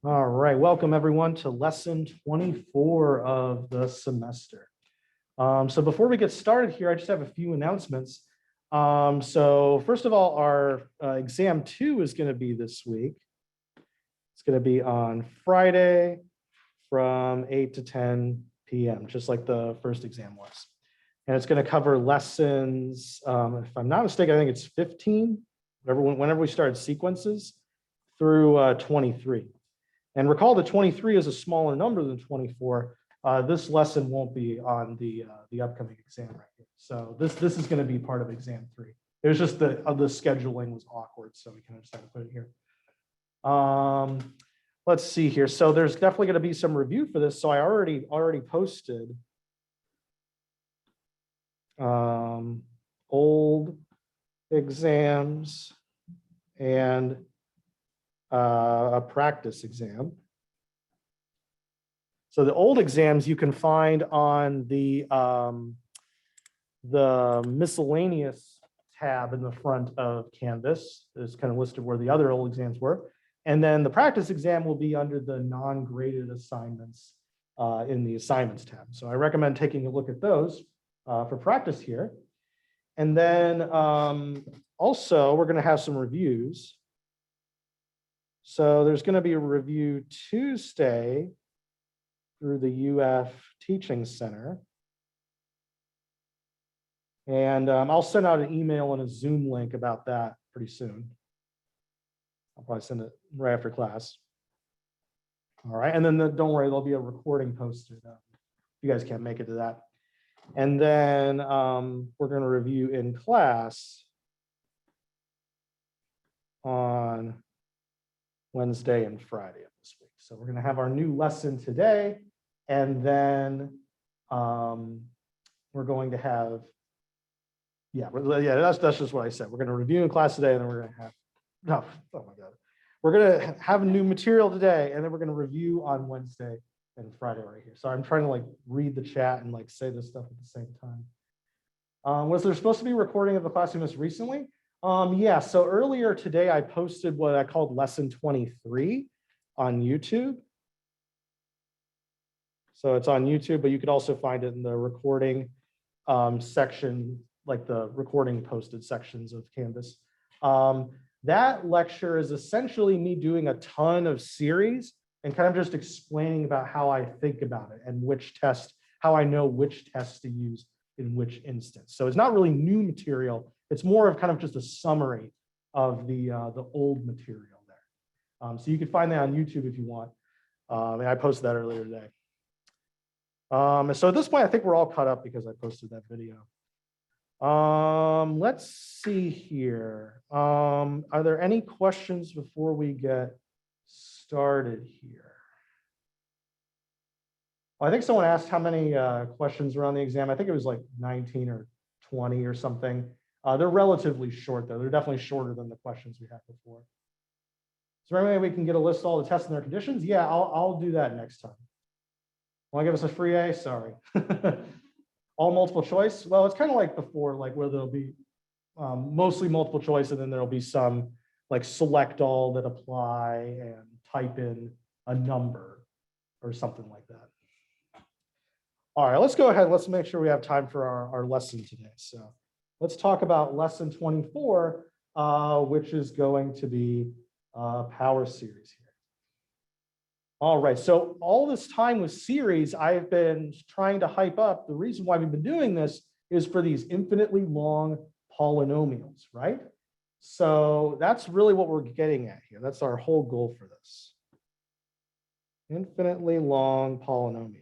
All right, welcome everyone to lesson 24 of the semester. So before we get started here, I just have a few announcements. So first of all, our exam 2 is going to be this week. It's going to be on Friday from 8 to 10 p.m., just like the first exam was. And it's going to cover lessons, if I'm not mistaken, I think it's 15, whenever we started sequences, through 23. And recall that 23 is a smaller number than 24. This lesson won't be on the upcoming exam right here. So this is going to be part of exam 3. It was just the scheduling was awkward, so we kind of just had to put it here. Let's see here. So there's definitely going to be some review for this. So I already posted old exams and a practice exam. So the old exams you can find on the miscellaneous tab in the front of Canvas. It's kind of listed where the other old exams were. And then the practice exam will be under the non-graded assignments in the assignments tab. So I recommend taking a look at those for practice here. And then also we're going to have some reviews. So there's going to be a review Tuesday through the UF Teaching Center. And I'll send out an email and a Zoom link about that pretty soon. I'll probably send it right after class. All right, and then don't worry, there'll be a recording posted. You guys can't make it to that. And then we're going to review in class on Wednesday and Friday of this week. So we're going to have our new lesson today, and then we're going to have, that's just what I said. We're going to review in class today, and then we're going to have, oh my God. We're going to have new material today, and then we're going to review on Wednesday and Friday right here. So I'm trying to like read the chat and like say this stuff at the same time. Was there supposed to be a recording of the class we missed recently? Yeah, so earlier today, I posted what I called lesson 23 on YouTube. So it's on YouTube, but you could also find it in the recording section, like the recording posted sections of Canvas. That lecture is essentially me doing a ton of series and kind of just explaining about how I think about it and which test, how I know which tests to use in which instance. So it's not really new material. It's more of kind of just a summary of the old material there. So you can find that on YouTube if you want. And I posted that earlier today. So at this point, I think we're all caught up because I posted that video. Let's see here. Are there any questions before we get started here? I think someone asked how many questions were on the exam. I think it was like 19 or 20 or something. They're relatively short, though. They're definitely shorter than the questions we had before. Is there any way we can get a list of all the tests and their conditions? Yeah, I'll do that next time. Want to give us a free A? Sorry. All multiple choice? Well, it's kind of like before, like where there'll be mostly multiple choice, and then there'll be some like select all that apply and type in a number or something like that. All right, let's go ahead. Let's make sure we have time for our lesson today. So let's talk about lesson 24, which is going to be power series here. All right, so all this time with series, I've been trying to hype up. The reason why we've been doing this is for these infinitely long polynomials, right? So that's really what we're getting at here. That's our whole goal for this. Infinitely long polynomials.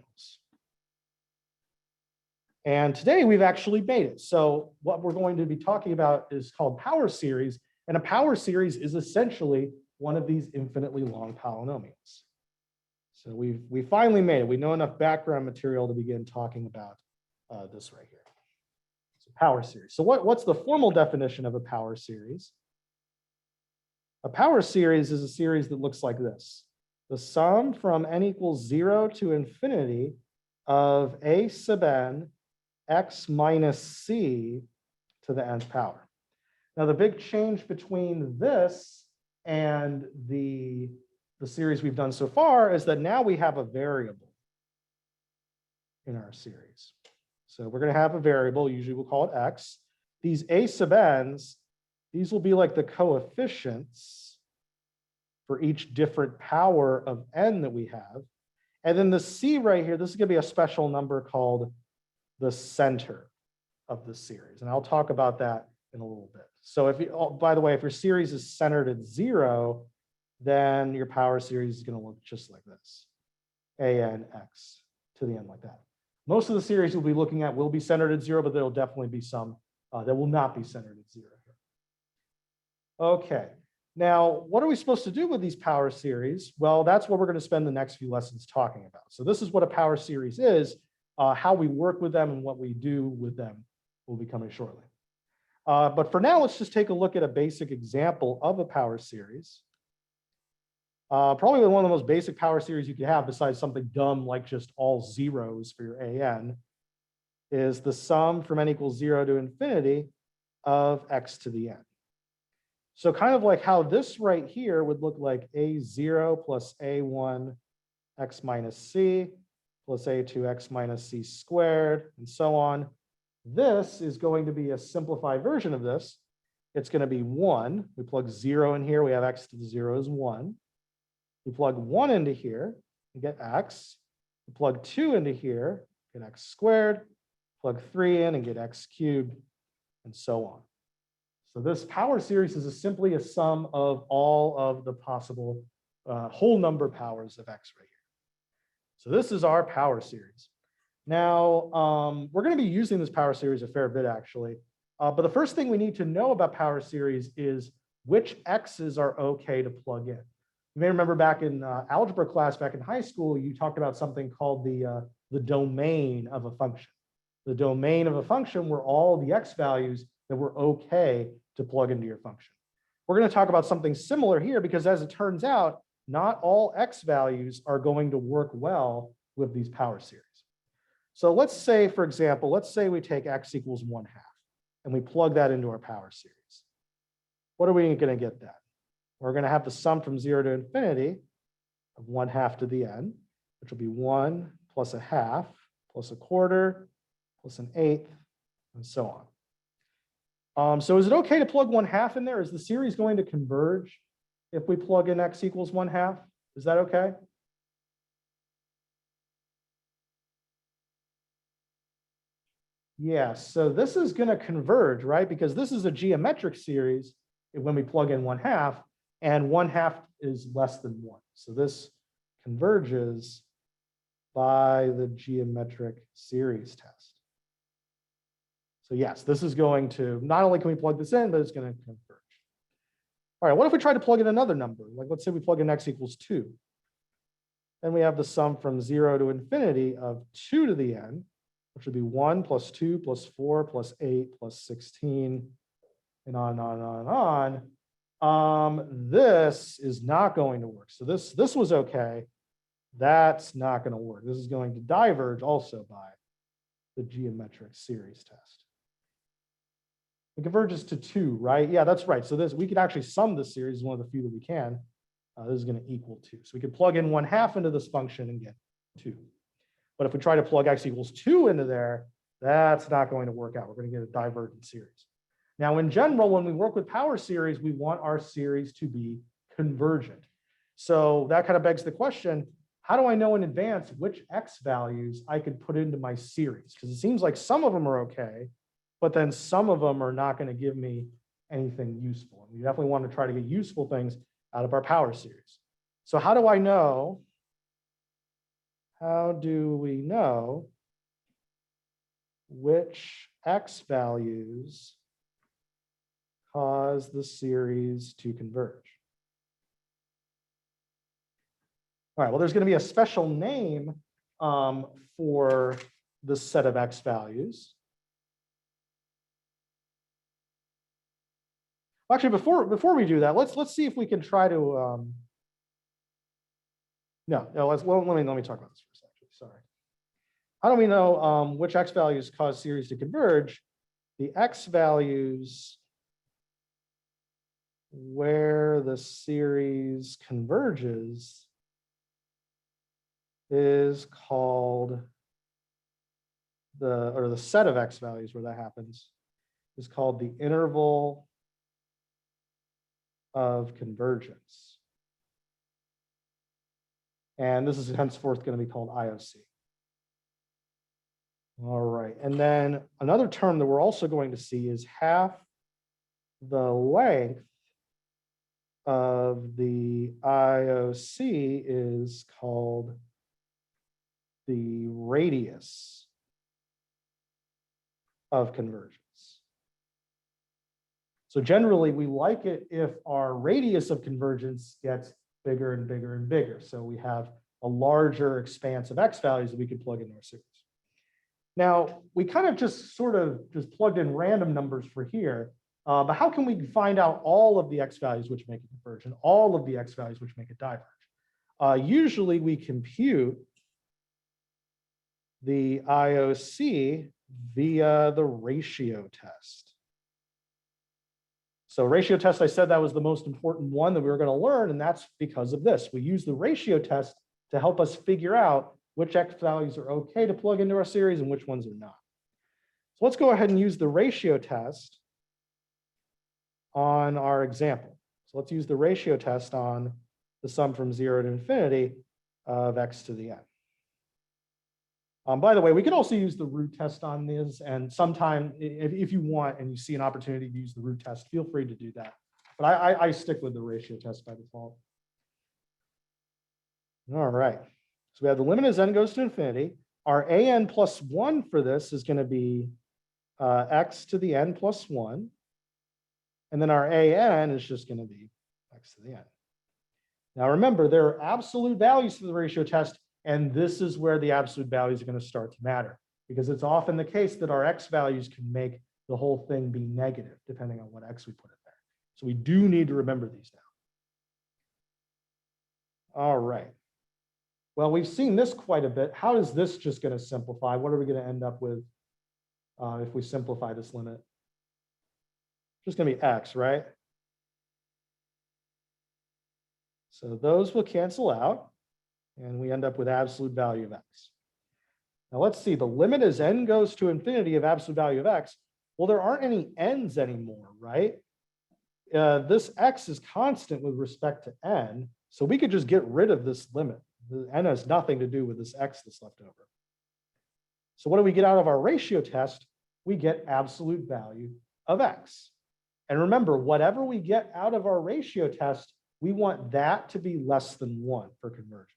And today we've actually made it. So what we're going to be talking about is called power series. And a power series is essentially one of these infinitely long polynomials. So we finally made it. We know enough background material to begin talking about this right here. So power series. So what's the formal definition of a power series? A power series is a series that looks like this. The sum from n equals 0 to infinity of a sub n x minus c to the nth power. Now the big change between this and the the series we've done so far is that now we have a variable in our series. So we're going to have a variable, usually we'll call it x. These a sub n's, these will be like the coefficients for each different power of n that we have. And then the c right here, this is going to be a special number called the center of the series. And I'll talk about that in a little bit. So if you, oh, by the way, if your series is centered at 0, then your power series is going to look just like this. An x to the n like that. Most of the series we'll be looking at will be centered at 0, but there will definitely be some that will not be centered at 0. Okay, now what are we supposed to do with these power series? Well, that's what we're going to spend the next few lessons talking about. So this is what a power series is, how we work with them and what we do with them will be coming shortly. But for now, let's just take a look at a basic example of a power series. Probably one of the most basic power series you could have, besides something dumb like just all zeros for your an, is the sum from n equals 0 to infinity of x to the n. So kind of like how this right here would look like a0 plus a1 x minus c plus a2 x minus c squared, and so on. This is going to be a simplified version of this. It's going to be 1. We plug 0 in here. We have x to the 0 is 1. We plug 1 into here and get x. We plug 2 into here, get x squared. Plug 3 in and get x cubed, and so on. So this power series is simply a sum of all of the possible whole number powers of x right here. So this is our power series. Now, we're going to be using this power series a fair bit, actually. But the first thing we need to know about power series is which x's are okay to plug in. You may remember back in algebra class, back in high school, you talked about something called the domain of a function. The domain of a function were all the x values that were okay to plug into your function. We're going to talk about something similar here because, as it turns out, not all x values are going to work well with these power series. So let's say, for example, let's say we take x equals 1/2 and we plug that into our power series. What are we going to get then? We're going to have the sum from 0 to infinity of 1/2 to the n, which will be 1 plus 1/2 plus 1/4 plus 1/8, and so on. So is it okay to plug 1/2 in there? Is the series going to converge if we plug in x equals 1/2? Is that okay? Yeah, so this is going to converge, right? Because this is a geometric series when we plug in 1/2, and 1/2 is less than 1. So this converges by the geometric series test. So yes, this is going to, not only can we plug this in, but it's going to converge. All right, what if we try to plug in another number? Like let's say we plug in x equals 2. Then we have the sum from 0 to infinity of 2 to the n, which would be 1 plus 2 plus 4 plus 8 plus 16, and on and on and on. This is not going to work. So this was okay. That's not going to work. This is going to diverge also by the geometric series test. It converges to 2, right? Yeah, that's right. So this, we could actually sum this series, one of the few that we can. This is going to equal 2. So we could plug in 1/2 into this function and get 2. But if we try to plug x equals 2 into there, that's not going to work out. We're going to get a divergent series. Now, in general, when we work with power series, we want our series to be convergent. So that kind of begs the question, how do I know in advance which x values I could put into my series? Because it seems like some of them are okay, but then some of them are not going to give me anything useful. And we definitely want to try to get useful things out of our power series. So how do I know? How do we know which x values cause the series to converge? All right, well, there's going to be a special name for this set of x values. Actually, before we do that, let's see if we can try to. No, let me talk about this for a second. Sorry. How do we know which x values cause series to converge? The x values where the series converges is called the set of x values where that happens is called the interval of convergence. And this is henceforth going to be called IOC. All right, and then another term that we're also going to see is half the length of the IOC is called the radius of convergence. So generally, we like it if our radius of convergence gets bigger and bigger and bigger. So we have a larger expanse of x values that we could plug into our series. Now, we kind of just plugged in random numbers for here, but how can we find out all of the x values which make it converge and all of the x values which make it diverge? Usually we compute the IOC via the ratio test. So ratio test, I said that was the most important one that we were going to learn, and that's because of this. We use the ratio test to help us figure out which x values are okay to plug into our series and which ones are not. So let's go ahead and use the ratio test on our example. So let's use the ratio test on the sum from 0 to infinity of x to the n. By the way, we could also use the root test on this, and sometime if you want and you see an opportunity to use the root test, feel free to do that. But I stick with the ratio test by default. All right, so we have the limit as n goes to infinity. Our an plus 1 for this is going to be x to the n plus 1. And then our an is just going to be x to the n. Now remember, there are absolute values for the ratio test, and this is where the absolute values are going to start to matter, because it's often the case that our x values can make the whole thing be negative, depending on what x we put in there. So we do need to remember these now. All right. Well, we've seen this quite a bit. How is this just going to simplify? What are we going to end up with if we simplify this limit? Just going to be x, right? So those will cancel out, and we end up with absolute value of x. Now let's see, the limit as n goes to infinity of absolute value of x. Well, there aren't any n's anymore, right? This x is constant with respect to n, so we could just get rid of this limit. The n has nothing to do with this x that's left over. So what do we get out of our ratio test? We get absolute value of x. And remember, whatever we get out of our ratio test, we want that to be less than 1 for convergence.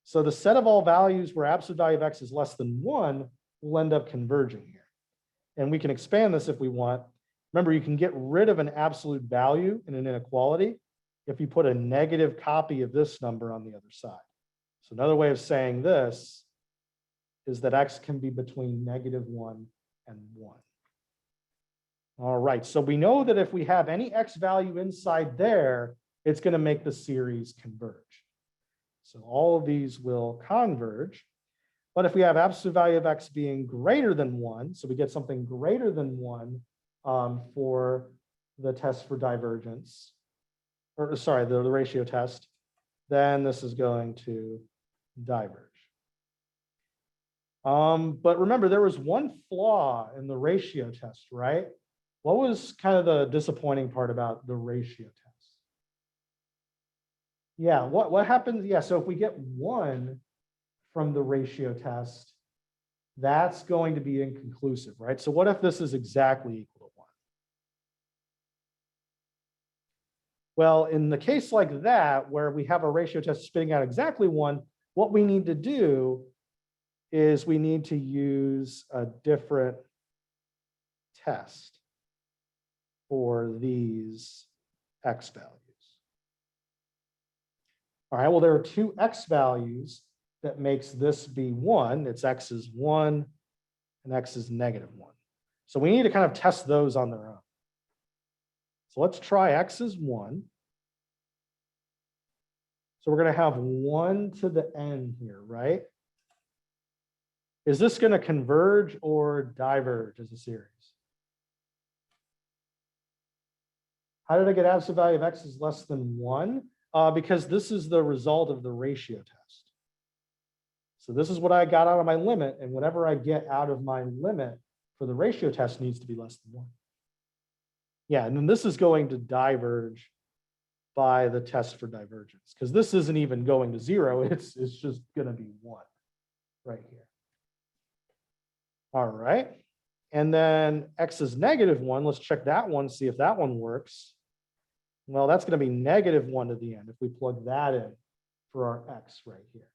So the set of all values where absolute value of x is less than 1 will end up converging here. And we can expand this if we want. Remember, you can get rid of an absolute value in an inequality if you put a negative copy of this number on the other side. So another way of saying this is that x can be between -1 and 1. All right, so we know that if we have any x value inside there, it's going to make the series converge. So all of these will converge. But if we have absolute value of x being greater than 1, so we get something greater than 1 for the test for divergence, or sorry, the ratio test, then this is going to diverge. But remember, there was one flaw in the ratio test, right? What was kind of the disappointing part about the ratio test? Yeah, what happens? Yeah, so if we get 1 from the ratio test, that's going to be inconclusive, right? So what if this is exactly equal to 1? Well, in the case like that, where we have a ratio test spitting out exactly 1, what we need to do is we need to use a different test for these x values. All right, well, there are 2 x values that makes this be 1. It's x is 1 and x is -1. So we need to kind of test those on their own. So let's try x is 1. So we're going to have 1 to the n here, right? Is this going to converge or diverge as a series? How did I get absolute value of x is less than 1? Because this is the result of the ratio test. So this is what I got out of my limit, and whatever I get out of my limit for the ratio test needs to be less than 1. Yeah, and then this is going to diverge by the test for divergence, because this isn't even going to 0, it's just going to be 1 right here. All right, and then x is -1. Let's check that one, see if that one works. Well, that's going to be -1 to the end if we plug that in for our x right here.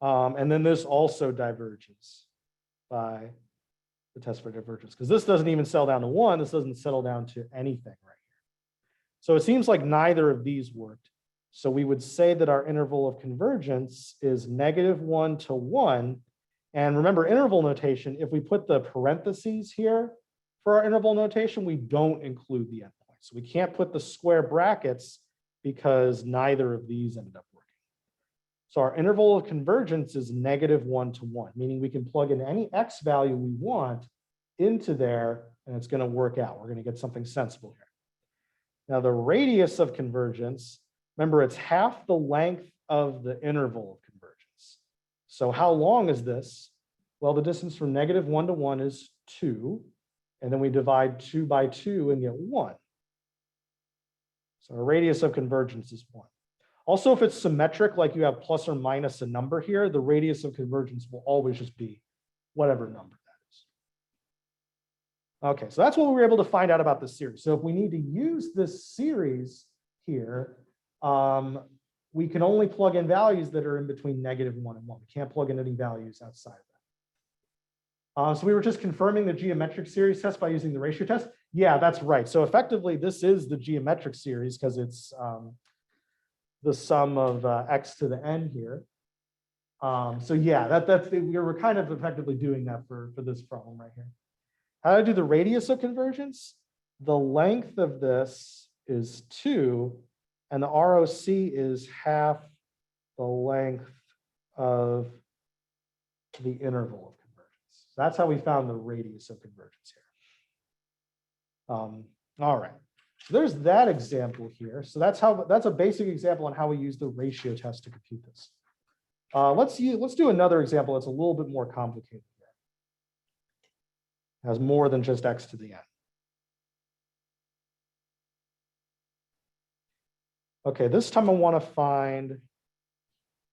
And then this also diverges by the test for divergence, because this doesn't even settle down to 1. This doesn't settle down to anything right here. So it seems like neither of these worked. So we would say that our interval of convergence is -1 to 1. And remember, interval notation, if we put the parentheses here for our interval notation, we don't include the endpoint. So we can't put the square brackets because neither of these ended up working. So our interval of convergence is -1 to 1, meaning we can plug in any x value we want into there, and it's going to work out. We're going to get something sensible here. Now, the radius of convergence, remember, it's half the length of the interval of convergence. So how long is this? Well, the distance from -1 to 1 is 2, and then we divide 2 by 2 and get 1. So our radius of convergence is 1. Also, if it's symmetric, like you have plus or minus a number here, the radius of convergence will always just be whatever number that is. Okay, so that's what we were able to find out about this series. So if we need to use this series here, we can only plug in values that are in between -1 and 1. We can't plug in any values outside of that. So we were just confirming the geometric series test by using the ratio test. Yeah, that's right. So effectively, this is the geometric series because it's the sum of x to the n here. So yeah, we were kind of effectively doing that for this problem right here. How do I do the radius of convergence? The length of this is 2, and the ROC is half the length of the interval of convergence. So that's how we found the radius of convergence here. All right. So there's that example here. So that's a basic example on how we use the ratio test to compute this. Let's do another example that's a little bit more complicated here. It has more than just x to the n. Okay, this time I want to find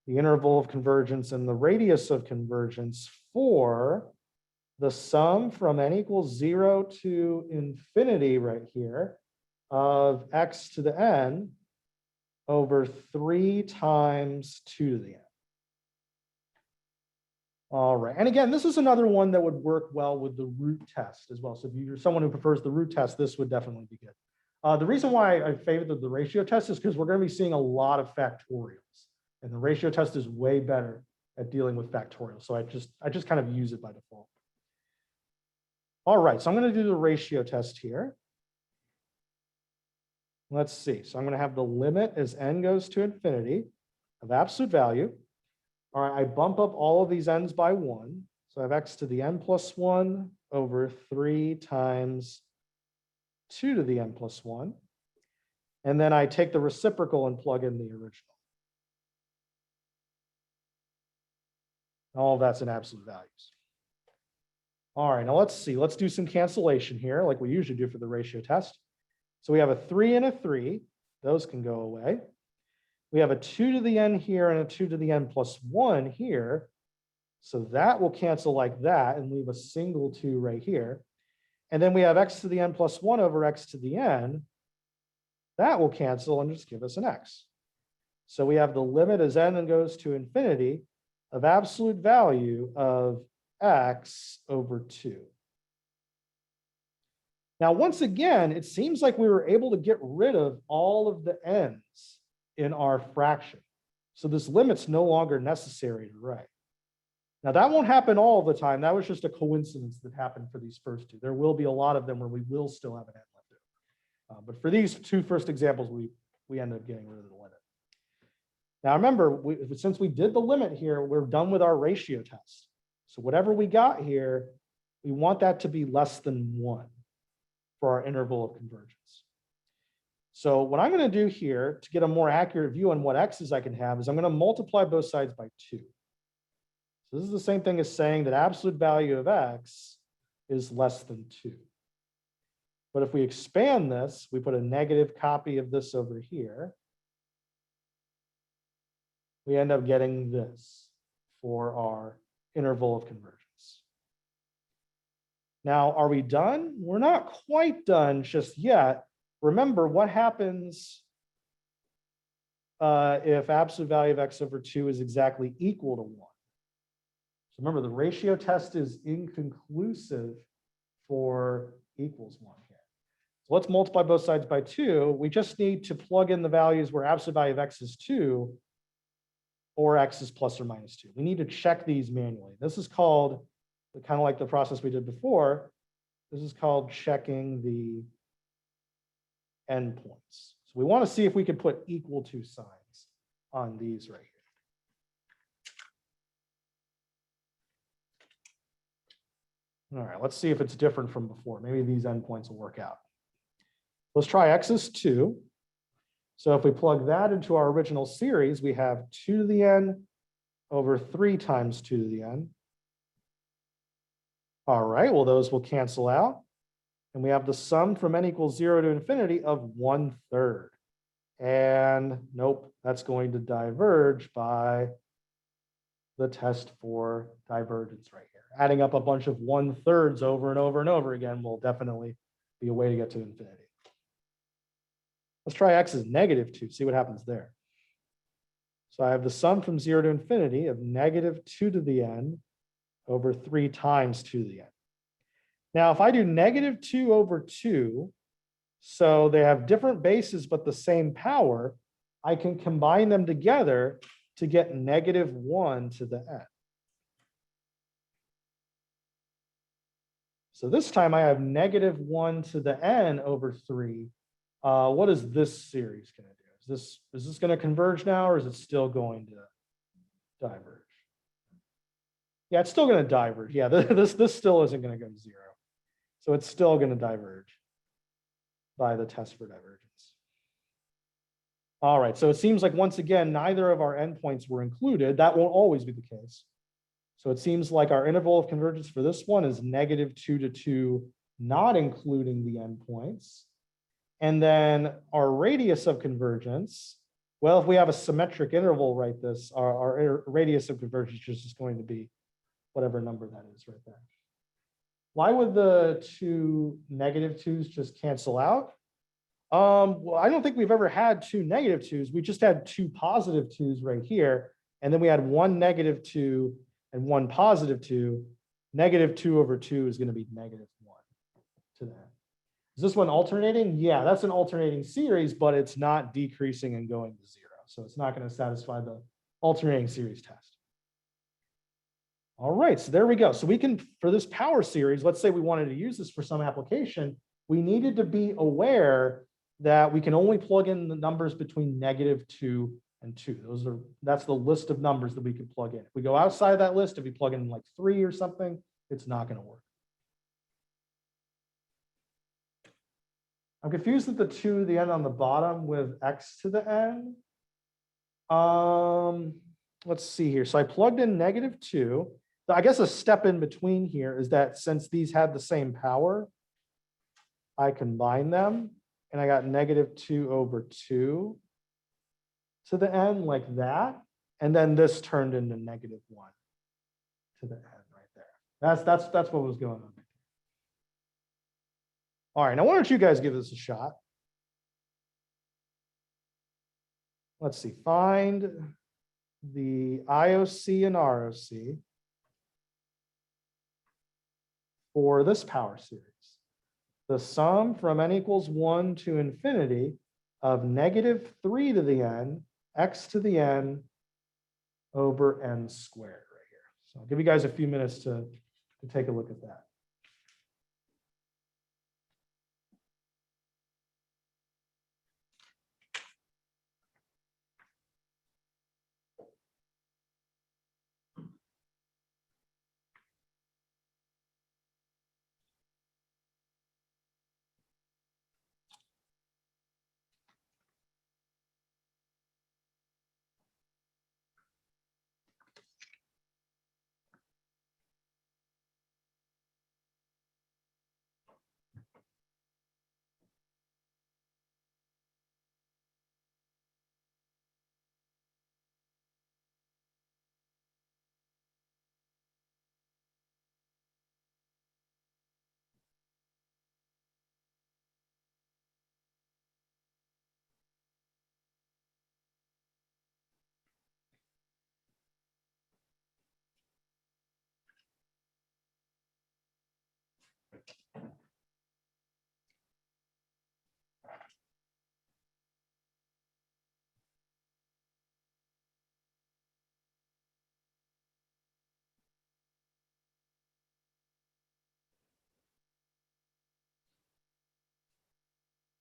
the interval of convergence and the radius of convergence for the sum from n equals 0 to infinity right here of x to the n over 3 times 2 to the n. All right, and again, this is another one that would work well with the root test as well. So if you're someone who prefers the root test, this would definitely be good. The reason why I favored the ratio test is because we're going to be seeing a lot of factorials, and the ratio test is way better at dealing with factorials. So I just kind of use it by default. All right, so I'm going to do the ratio test here. Let's see. So I'm going to have the limit as n goes to infinity of absolute value. All right, I bump up all of these n's by 1. So I have x to the n plus 1 over 3 times 2 to the n plus 1. And then I take the reciprocal and plug in the original. All of that's in absolute values. All right, now let's see. Let's do some cancellation here like we usually do for the ratio test. So we have a 3 and a 3. Those can go away. We have a 2 to the n here and a 2 to the n plus 1 here. So that will cancel like that and leave a single 2 right here. And then we have x to the n plus 1 over x to the n. That will cancel and just give us an x. So we have the limit as n goes to infinity of absolute value of x over 2. Now, once again, it seems like we were able to get rid of all of the n's in our fraction. So this limit's no longer necessary to write. Now, that won't happen all the time. That was just a coincidence that happened for these first two. There will be a lot of them where we will still have an n left over. But for these two first examples, we end up getting rid of the limit. Now, remember, since we did the limit here, we're done with our ratio test. So whatever we got here, we want that to be less than 1 for our interval of convergence. So what I'm going to do here to get a more accurate view on what x's I can have is I'm going to multiply both sides by 2. So this is the same thing as saying that absolute value of x is less than 2. But if we expand this, we put a negative copy of this over here, we end up getting this for our interval of convergence. Now, are we done? We're not quite done just yet. Remember, what happens if absolute value of x over 2 is exactly equal to 1? So remember, the ratio test is inconclusive for equals 1 here. So let's multiply both sides by 2. We just need to plug in the values where absolute value of x is 2 or x is plus or minus 2. We need to check these manually. This is called, kind of like the process we did before, this is called checking the endpoints. So we want to see if we could put equal to signs on these right here. All right, let's see if it's different from before. Maybe these endpoints will work out. Let's try x is 2. So if we plug that into our original series, we have 2 to the n over 3 times 2 to the n. All right, well, those will cancel out. And we have the sum from n equals 0 to infinity of 1/3. And nope, that's going to diverge by the test for divergence right here. Adding up a bunch of 1/3 over and over and over again will definitely be a way to get to infinity. Let's try x is -2, see what happens there. So I have the sum from 0 to infinity of -2 to the n over 3 times 2 to the n. Now, if I do -2 over 2, so they have different bases but the same power, I can combine them together to get -1 to the n. So this time I have -1 to the n over 3. What is this series going to do? Is this going to converge now, or is it still going to diverge? Yeah, it's still going to diverge. Yeah, this still isn't going to go to 0. So it's still going to diverge by the test for divergence. All right, so it seems like once again, neither of our endpoints were included. That won't always be the case. So it seems like our interval of convergence for this one is -2 to 2, not including the endpoints. And then our radius of convergence, well, if we have a symmetric interval, right, our radius of convergence is just going to be whatever number that is right there. Why would the 2 -2s just cancel out? Well, I don't think we've ever had 2 -2s. We just had 2 +2s right here. And then we had 1 -2 and 1 +2. -2 over 2 is going to be -1 to that. Is this one alternating? Yeah, that's an alternating series, but it's not decreasing and going to 0. So it's not going to satisfy the alternating series test. All right, so there we go. So we can, for this power series, let's say we wanted to use this for some application, we needed to be aware that we can only plug in the numbers between -2 and 2. That's the list of numbers that we could plug in. If we go outside that list, if we plug in like 3 or something, it's not going to work. I'm confused at the 2 to the n on the bottom with x to the n. Let's see here. So I plugged in -2. I guess a step in between here is that since these had the same power, I combined them and I got -2 over 2 to the n like that. And then this turned into -1 to the n right there. That's what was going on. All right, now why don't you guys give this a shot? Let's see, find the IOC and ROC for this power series. The sum from n equals 1 to infinity of -3 to the n, x to the n over n squared right here. So I'll give you guys a few minutes to take a look at that.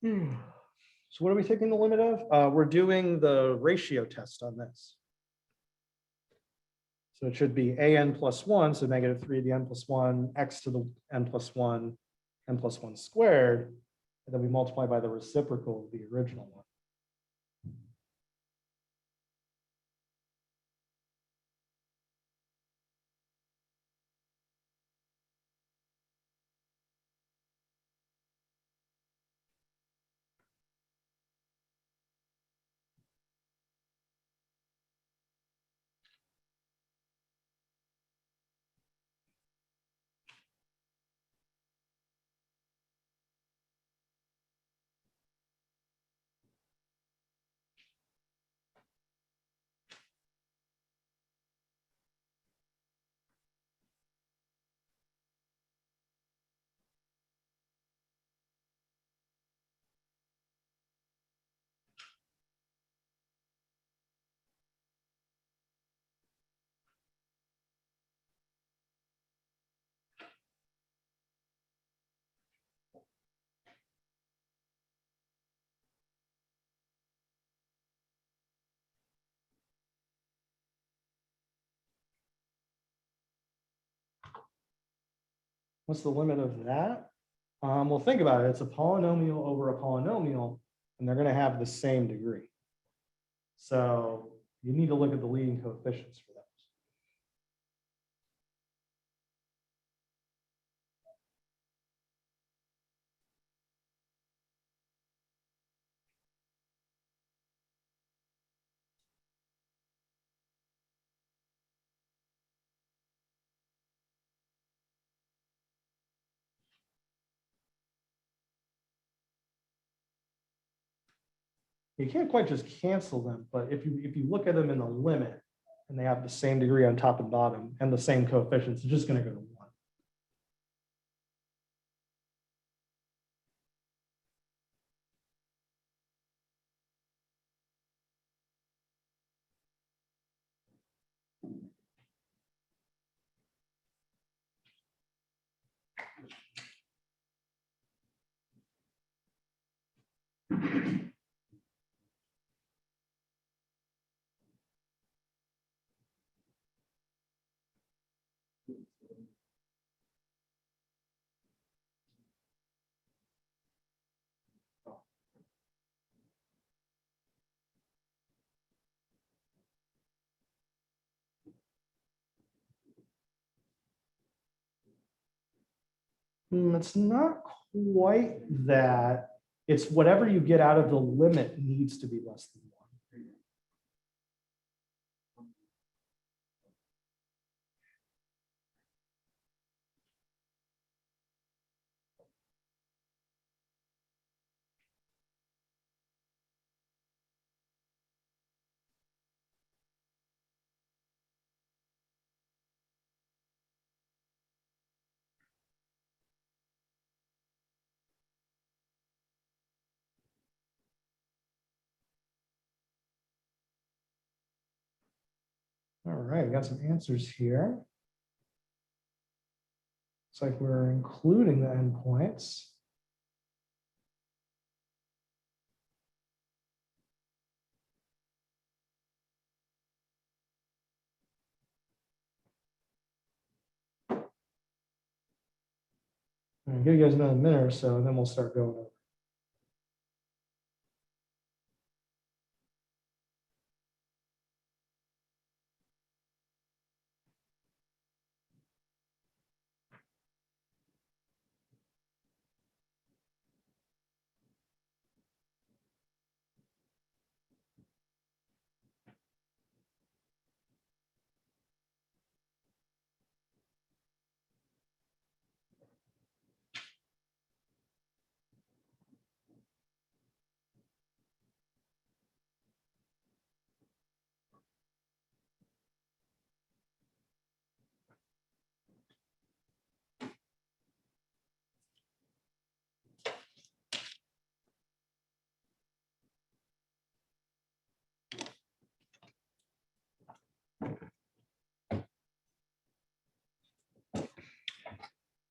So what are we taking the limit of? We're doing the ratio test on this. So it should be an plus 1, so -3 to the n plus 1, x to the n plus 1, n plus 1 squared, and then we multiply by the reciprocal of the original one. What's the limit of that? Well, think about it. It's a polynomial over a polynomial, and they're going to have the same degree. So you need to look at the leading coefficients for those. You can't quite just cancel them, but if you look at them in the limit and they have the same degree on top and bottom and the same coefficients, it's just going to go to 1. It's not quite that. It's whatever you get out of the limit needs to be less than 1. All right, got some answers here. Looks like we're including the endpoints. I'll give you guys another minute or so, and then we'll start going over.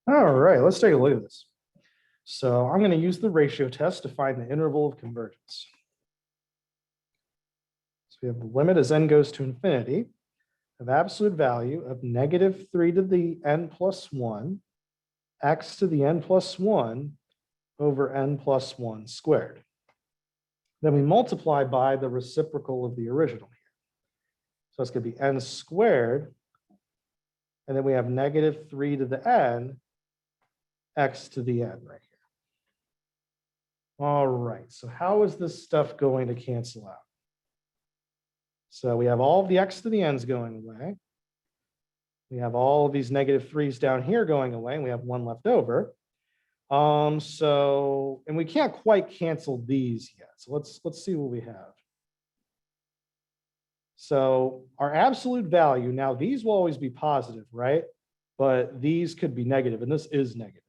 All right, let's take a look at this. So I'm going to use the ratio test to find the interval of convergence. So we have the limit as n goes to infinity of absolute value of -3 to the n plus 1, x to the n plus 1 over n plus 1 squared. Then we multiply by the reciprocal of the original here. So it's going to be n squared. And then we have -3 to the n, x to the n right here. All right, so how is this stuff going to cancel out? So we have all of the x to the n's going away. We have all of these -3's down here going away, and we have one left over. And we can't quite cancel these yet. So let's see what we have. So our absolute value, now these will always be positive, right? But these could be negative, and this is negative.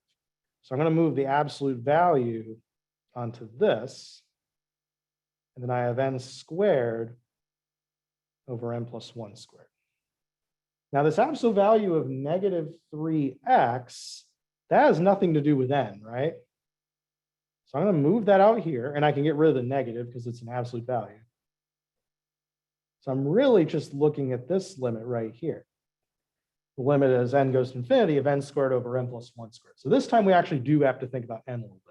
So I'm going to move the absolute value onto this. And then I have n squared over n plus 1 squared. Now this absolute value of -3x, that has nothing to do with n, right? So I'm going to move that out here, and I can get rid of the negative because it's an absolute value. So I'm really just looking at this limit right here. The limit as n goes to infinity of n squared over n plus 1 squared. So this time we actually do have to think about n a little bit.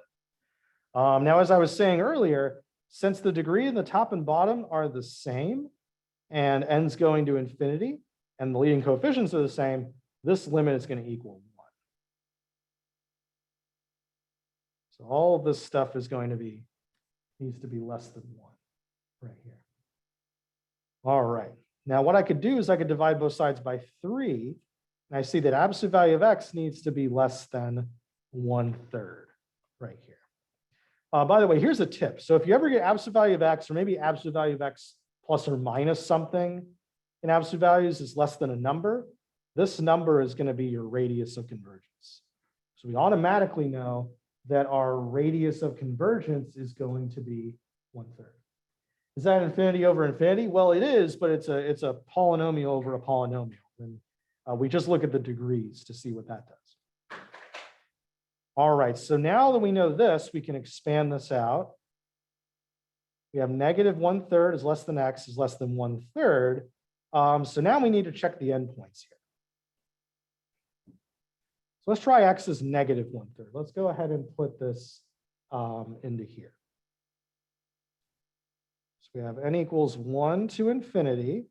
Now, as I was saying earlier, since the degree in the top and bottom are the same, and n's going to infinity, and the leading coefficients are the same, this limit is going to equal 1. So all of this stuff is going to be, needs to be less than 1 right here. All right. Now what I could do is I could divide both sides by 3, and I see that absolute value of x needs to be less than 1/3 right here. By the way, here's a tip. So if you ever get absolute value of x, or maybe absolute value of x plus or minus something in absolute values is less than a number, this number is going to be your radius of convergence. So we automatically know that our radius of convergence is going to be 1/3. Is that infinity over infinity? Well, it is, but it's a polynomial over a polynomial. And we just look at the degrees to see what that does. All right, so now that we know this, we can expand this out. We have -1/3 is less than x is less than 1/3. So now we need to check the endpoints here. So let's try x is -1/3. Let's go ahead and put this into here. So we have n equals 1 to infinity,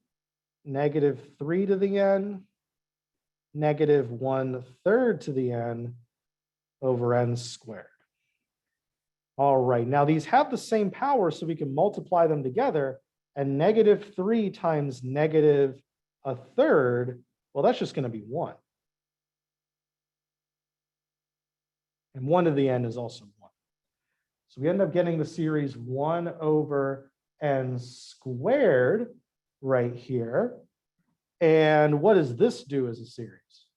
-3 to the n, -1/3 to the n over n squared. All right, now these have the same power, so we can multiply them together, and -3 times -1/3, well, that's just going to be 1. And 1 to the n is also 1. So we end up getting the series 1 over n squared right here. And what does this do as a series?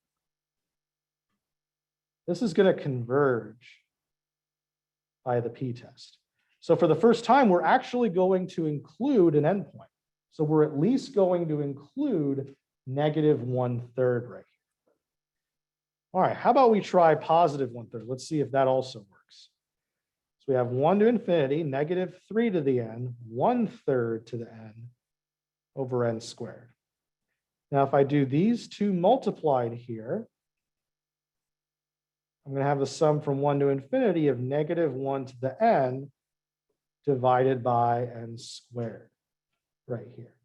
This is going to converge by the p-test. So for the first time, we're actually going to include an endpoint. So we're at least going to include -1/3 right here. All right, how about we try +1/3? Let's see if that also works. So we have 1 to infinity, -3 to the n, 1/3 to the n over n squared. Now, if I do these two multiplied here, I'm going to have the sum from 1 to infinity of -1 to the n divided by n squared right here.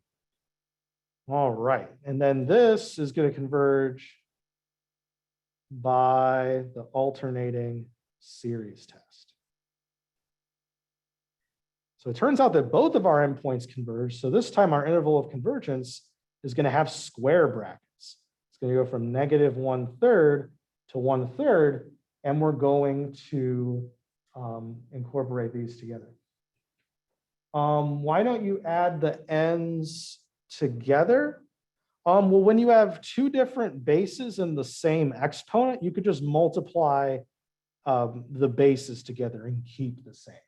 All right, and then this is going to converge by the alternating series test. So it turns out that both of our endpoints converge. So this time our interval of convergence is going to have square brackets. It's going to go from -1/3 to 1/3, and we're going to incorporate these together. Why don't you add the n's together? Well, when you have two different bases in the same exponent, you could just multiply the bases together and keep the same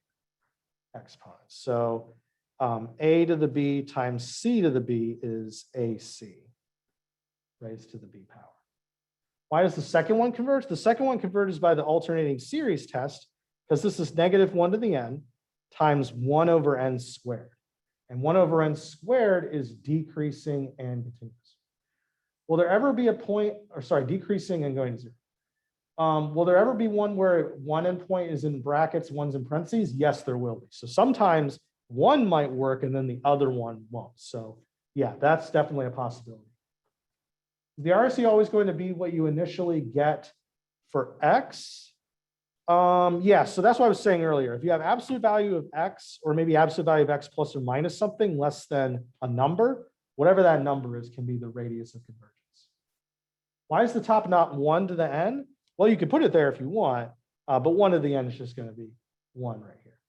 exponent. So a to the b times c to the b is ac raised to the b power. Why does the second one converge? The second one converges by the alternating series test, because this is -1 to the n times 1 over n squared. And 1 over n squared is decreasing and continuous. Will there ever be a point, or sorry, decreasing and going to 0? Will there ever be one where one endpoint is in brackets, one's in parentheses? Yes, there will be. So sometimes one might work and then the other one won't. So yeah, that's definitely a possibility. Is the ROC always going to be what you initially get for x? Yeah, so that's what I was saying earlier. If you have absolute value of x, or maybe absolute value of x plus or minus something less than a number, whatever that number is can be the radius of convergence. Why is the top not 1 to the n? Well, you can put it there if you want, but 1 to the n is just going to be 1 right here.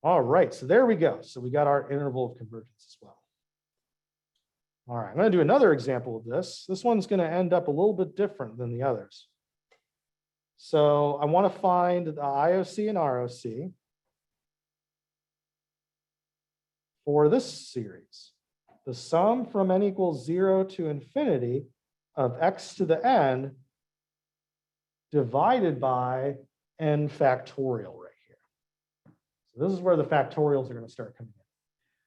All right, so there we go. So we got our interval of convergence as well. All right, I'm going to do another example of this. This one's going to end up a little bit different than the others. So I want to find the IOC and ROC for this series. The sum from n equals 0 to infinity of x to the n divided by n factorial right here. So this is where the factorials are going to start coming in.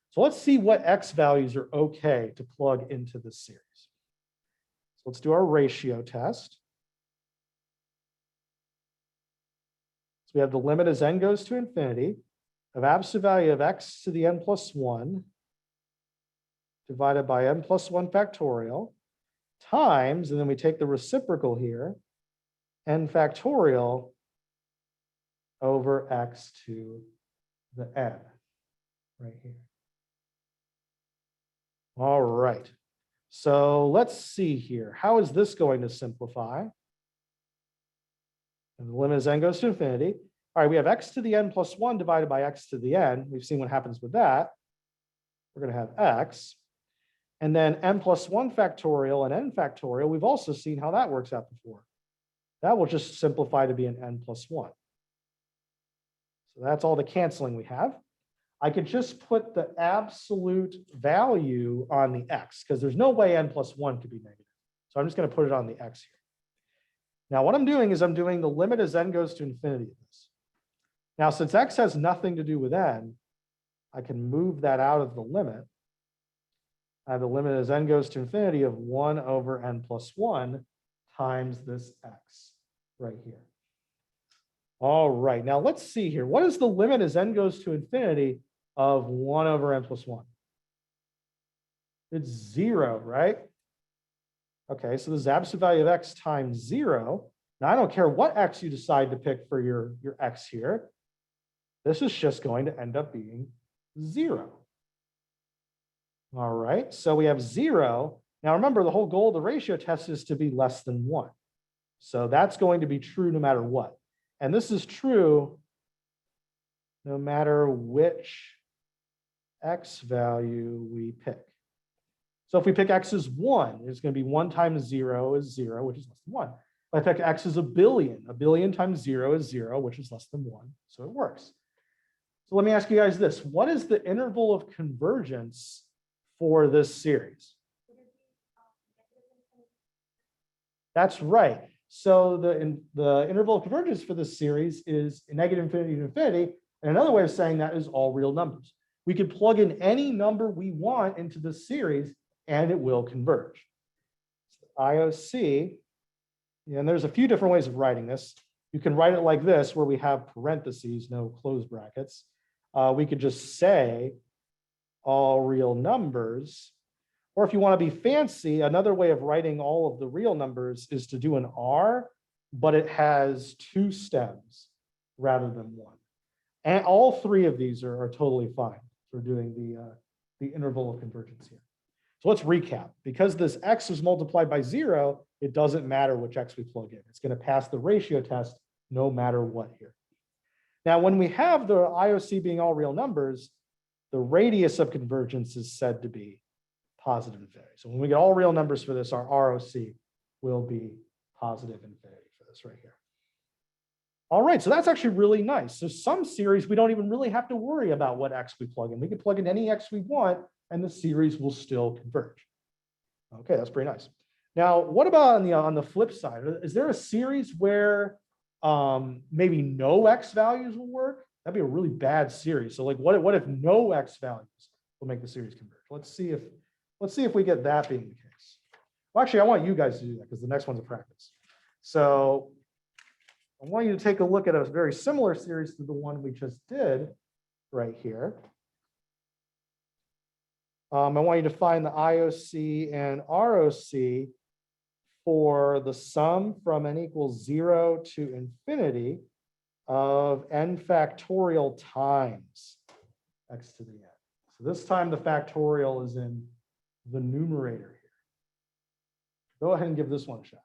So let's see what x values are okay to plug into this series. So let's do our ratio test. So we have the limit as n goes to infinity of absolute value of x to the n plus 1 divided by n plus 1 factorial times, and then we take the reciprocal here, n factorial over x to the n right here. All right. So let's see here. How is this going to simplify? And the limit as n goes to infinity. All right, we have x to the n plus 1 divided by x to the n. We've seen what happens with that. We're going to have x. And then n plus 1 factorial and n factorial. We've also seen how that works out before. That will just simplify to be an n plus 1. So that's all the canceling we have. I could just put the absolute value on the x, because there's no way n plus 1 could be negative. So I'm just going to put it on the x here. Now what I'm doing is I'm doing the limit as n goes to infinity of this. Now since x has nothing to do with n, I can move that out of the limit. I have the limit as n goes to infinity of 1 over n plus 1 times this x right here. All right, now let's see here. What is the limit as n goes to infinity of 1 over n plus 1? It's 0, right? Okay, so this is absolute value of x times 0. Now I don't care what x you decide to pick for your x here. This is just going to end up being 0. All right, so we have 0. Now remember, the whole goal of the ratio test is to be less than 1. So that's going to be true no matter what. And this is true no matter which x value we pick. So if we pick x as 1, it's going to be 1 times 0 is 0, which is less than 1. If I pick x as a billion times 0 is 0, which is less than 1. So it works. So let me ask you guys this. What is the interval of convergence for this series? That's right. So the interval of convergence for this series is negative infinity to infinity. And another way of saying that is all real numbers. We could plug in any number we want into this series and it will converge. So IOC, and there's a few different ways of writing this. You can write it like this, where we have parentheses, no closed brackets. We could just say all real numbers. Or if you want to be fancy, another way of writing all of the real numbers is to do an R, but it has 2 stems rather than 1. And all 3 of these are totally fine for doing the interval of convergence here. So let's recap. Because this x is multiplied by 0, it doesn't matter which x we plug in. It's going to pass the ratio test no matter what here. Now, when we have the IOC being all real numbers, the radius of convergence is said to be positive infinity. So when we get all real numbers for this, our ROC will be positive infinity for this right here. All right, so that's actually really nice. So some series, we don't even really have to worry about what x we plug in. We can plug in any x we want, and the series will still converge. Okay, that's pretty nice. Now, what about on the flip side? Is there a series where maybe no x values will work. That'd be a really bad series. So like what if no x values will make the series converge? Let's see if we get that being the case. Well, actually, I want you guys to do that because the next one's a practice. So I want you to take a look at a very similar series to the one we just did right here. I want you to find the IOC and ROC for the sum from n equals 0 to infinity of n factorial times x to the n. So this time the factorial is in the numerator here. Go ahead and give this one a shot.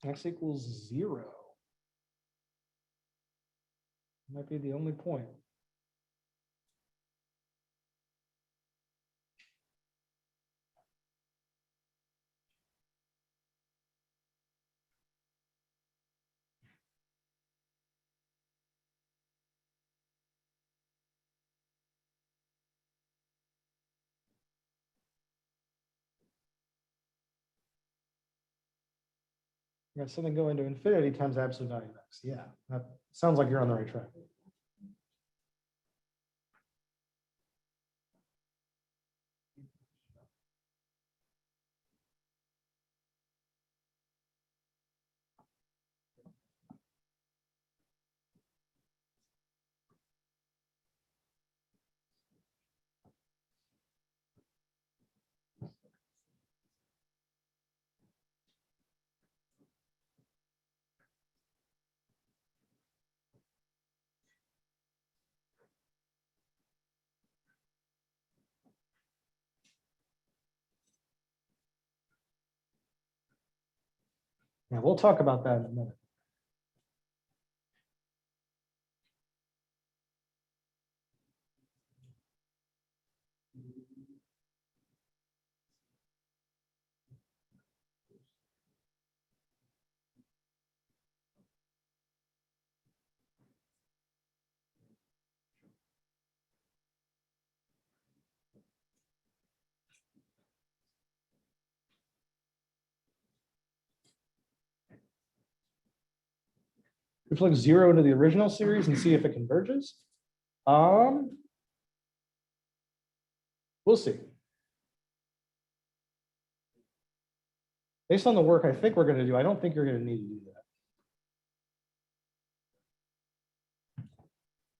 X equals 0. Might be the only point. You got something going to infinity times absolute value of x. Yeah, that sounds like you're on the right track. Yeah, we'll talk about that in a minute. We plug 0 into the original series and see if it converges. We'll see. Based on the work I think we're going to do, I don't think you're going to need to do that.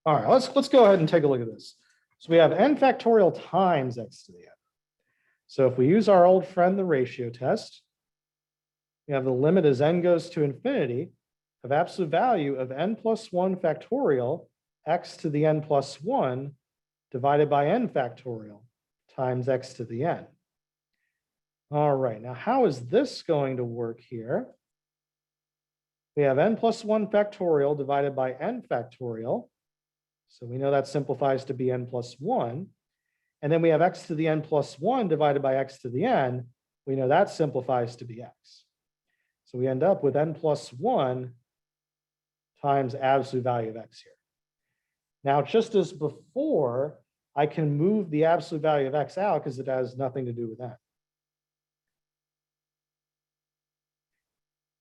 All right, let's go ahead and take a look at this. So we have n factorial times x to the n. So if we use our old friend, the ratio test, we have the limit as n goes to infinity of absolute value of n plus 1 factorial x to the n plus 1 divided by n factorial times x to the n. All right, now how is this going to work here? We have n plus 1 factorial divided by n factorial. So we know that simplifies to be n plus 1. And then we have x to the n plus 1 divided by x to the n. We know that simplifies to be x. So we end up with n plus 1 times absolute value of x here. Now, just as before, I can move the absolute value of x out because it has nothing to do with that.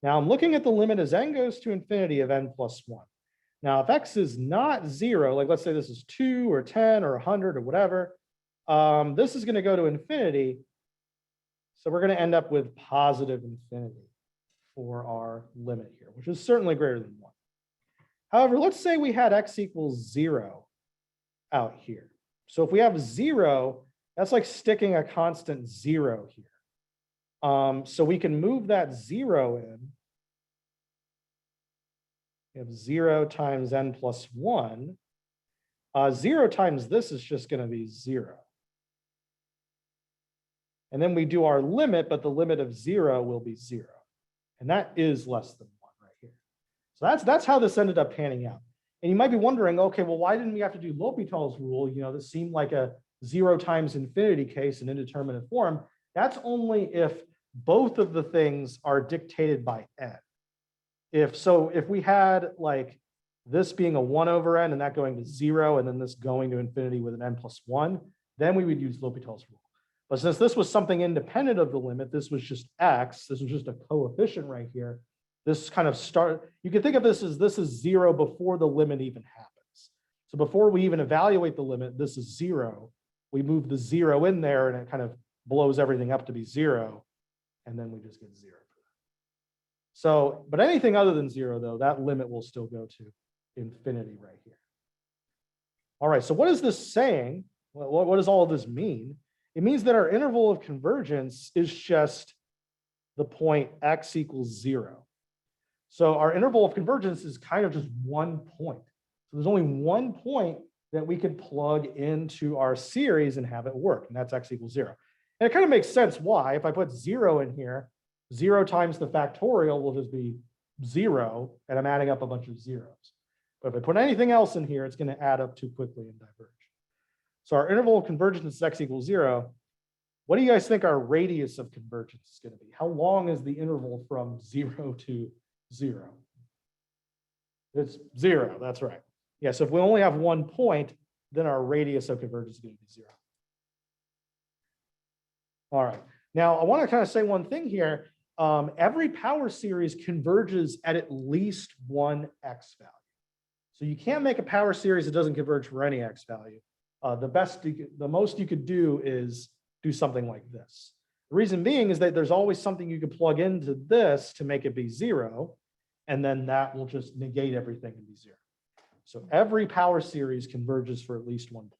Now I'm looking at the limit as n goes to infinity of n plus 1. Now, if x is not 0, like let's say this is 2 or 10 or 100 or whatever, this is going to go to infinity. So we're going to end up with positive infinity for our limit here, which is certainly greater than 1. However, let's say we had x equals 0 out here. So if we have 0, that's like sticking a constant 0 here. So we can move that 0 in. We have 0 times n plus 1. 0 times this is just going to be 0. And then we do our limit, but the limit of 0 will be 0. And that is less than 1 right here. So that's how this ended up panning out. And you might be wondering, okay, well, why didn't we have to do L'Hopital's rule? You know, this seemed like a 0 times infinity case in indeterminate form. That's only if both of the things are dictated by n. If we had like this being a 1 over n and that going to 0 and then this going to infinity with an n plus 1, then we would use L'Hopital's rule. But since this was something independent of the limit, this was just x, this was just a coefficient right here. This kind of you can think of this is 0 before the limit even happens. So before we even evaluate the limit, this is 0. We move the 0 in there and it kind of blows everything up to be 0. And then we just get 0 for that. So, but anything other than 0 though, that limit will still go to infinity right here. All right, so what is this saying? Well, what does all of this mean? It means that our interval of convergence is just the point x equals 0. So our interval of convergence is kind of just one point. So there's only one point that we could plug into our series and have it work, and that's x equals 0. And it kind of makes sense why. If I put 0 in here, 0 times the factorial will just be 0, and I'm adding up a bunch of zeros. But if I put anything else in here, it's going to add up too quickly and diverge. So our interval of convergence is x equals 0. What do you guys think our radius of convergence is going to be? How long is the interval from 0 to 0? It's 0, that's right. Yeah, so if we only have one point, then our radius of convergence is going to be 0. All right, now I want to kind of say one thing here. Every power series converges at least one x value. So you can't make a power series that doesn't converge for any x value. The most you could do is do something like this. The reason being is that there's always something you could plug into this to make it be 0, and then that will just negate everything and be 0. So every power series converges for at least one point.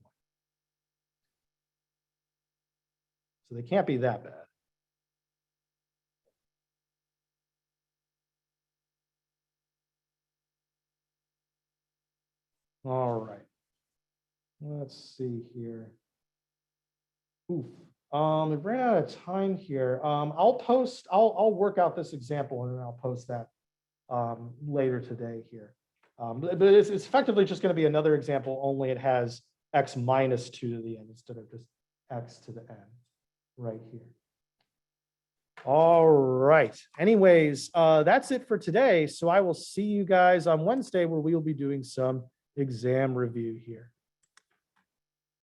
So they can't be that bad. All right. Let's see here. Oof. We ran out of time here. I'll work out this example and then I'll post that later today here. But it's effectively just going to be another example, only it has x minus 2 to the n instead of just x to the n right here. All right. Anyways, that's it for today. So I will see you guys on Wednesday where we will be doing some exam review here.